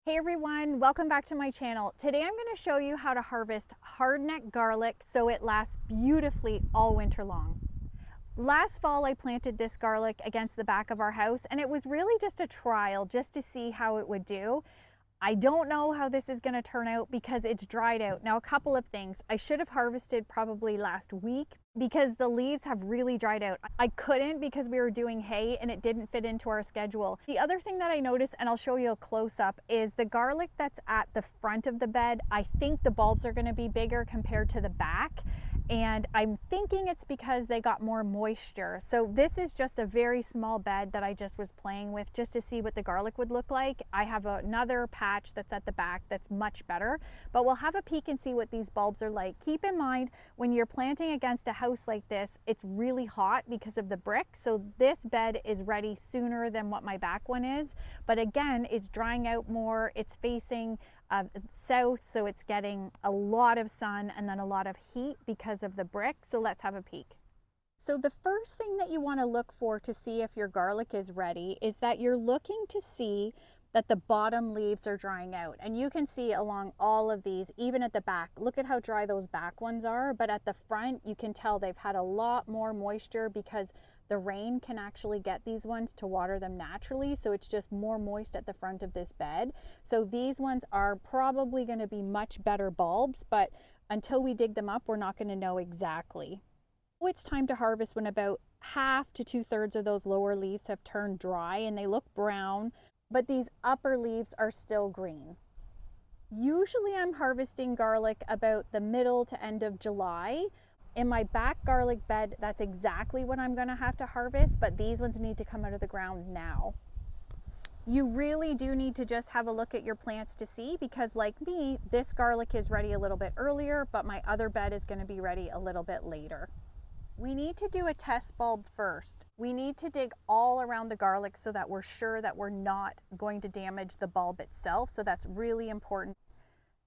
Hey everyone, welcome back to my channel. Today I'm going to show you how to harvest hardneck garlic so it lasts beautifully all winter long. Last fall I planted this garlic against the back of our house and it was really just a trial just to see how it would do. I don't know how this is going to turn out because it's dried out. Now, a couple of things. I should have harvested probably last week because the leaves have really dried out. I couldn't because we were doing hay and it didn't fit into our schedule. The other thing that I noticed, and I'll show you a close-up, is the garlic that's at the front of the bed. I think the bulbs are going to be bigger compared to the back. And I'm thinking it's because they got more moisture. So this is just a very small bed that I just was playing with just to see what the garlic would look like. I have another patch that's at the back that's much better, but we'll have a peek and see what these bulbs are like. Keep in mind, when you're planting against a house like this, it's really hot because of the brick. So this bed is ready sooner than what my back one is. But again, it's drying out more. It's facing south, so it's getting a lot of sun and then a lot of heat because of the brick. So let's have a peek. So the first thing that you want to look for to see if your garlic is ready is that you're looking to see that the bottom leaves are drying out. And you can see along all of these, even at the back, look at how dry those back ones are. But at the front, you can tell they've had a lot more moisture because the rain can actually get these ones to water them naturally. So it's just more moist at the front of this bed. So these ones are probably going to be much better bulbs, but until we dig them up, we're not going to know exactly. It's time to harvest when about half to 2/3 of those lower leaves have turned dry and they look brown, but these upper leaves are still green. Usually I'm harvesting garlic about the middle to end of July. In my back garlic bed, that's exactly what I'm gonna have to harvest, but these ones need to come out of the ground now. You really do need to just have a look at your plants to see, because like me, this garlic is ready a little bit earlier, but my other bed is gonna be ready a little bit later. We need to do a test bulb first. We need to dig all around the garlic so that we're sure that we're not going to damage the bulb itself. So that's really important.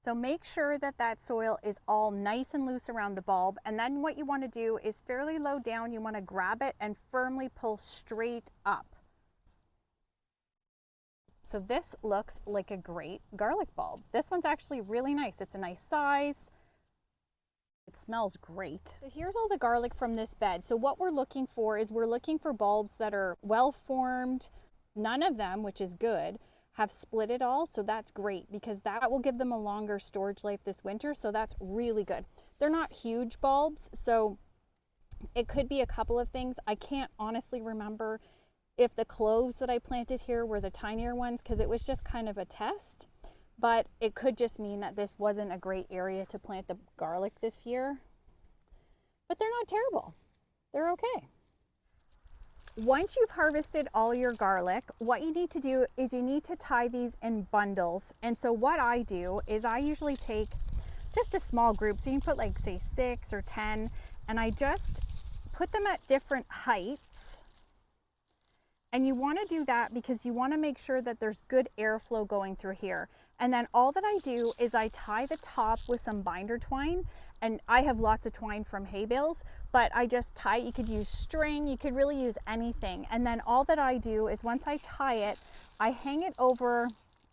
So make sure that that soil is all nice and loose around the bulb. And then what you want to do is fairly low down. You want to grab it and firmly pull straight up. So this looks like a great garlic bulb. This one's actually really nice. It's a nice size. It smells great. So here's all the garlic from this bed. So what we're looking for is we're looking for bulbs that are well formed. None of them, which is good, have split at all. So that's great because that will give them a longer storage life this winter. So that's really good. They're not huge bulbs, so it could be a couple of things. I can't honestly remember if the cloves that I planted here were the tinier ones because it was just kind of a test. But it could just mean that this wasn't a great area to plant the garlic this year. But they're not terrible. They're okay. Once you've harvested all your garlic, what you need to do is you need to tie these in bundles. And so what I do is I usually take just a small group. So you can put like say 6 or 10, and I just put them at different heights. And you want to do that because you want to make sure that there's good airflow going through here. And then all that I do is I tie the top with some binder twine, and I have lots of twine from hay bales, but I just tie it. You could use string, you could really use anything. And then all that I do is once I tie it, I hang it over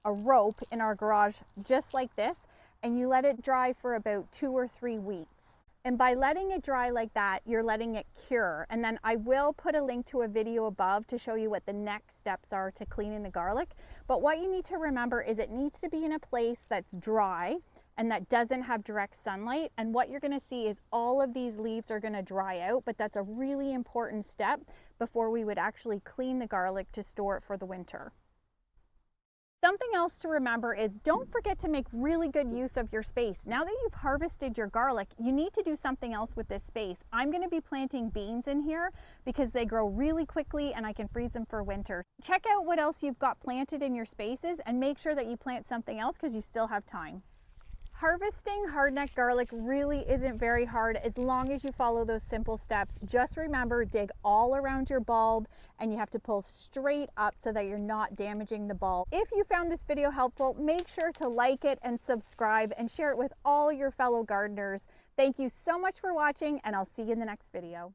a rope in our garage just like this, and you let it dry for about 2 or 3 weeks. And by letting it dry like that, you're letting it cure. And then I will put a link to a video above to show you what the next steps are to cleaning the garlic. But what you need to remember is it needs to be in a place that's dry and that doesn't have direct sunlight. And what you're gonna see is all of these leaves are gonna dry out, but that's a really important step before we would actually clean the garlic to store it for the winter. Something else to remember is don't forget to make really good use of your space. Now that you've harvested your garlic, you need to do something else with this space. I'm going to be planting beans in here because they grow really quickly and I can freeze them for winter. Check out what else you've got planted in your spaces and make sure that you plant something else because you still have time. Harvesting hardneck garlic really isn't very hard as long as you follow those simple steps. Just remember, dig all around your bulb and you have to pull straight up so that you're not damaging the bulb. If you found this video helpful, make sure to like it and subscribe and share it with all your fellow gardeners. Thank you so much for watching, and I'll see you in the next video.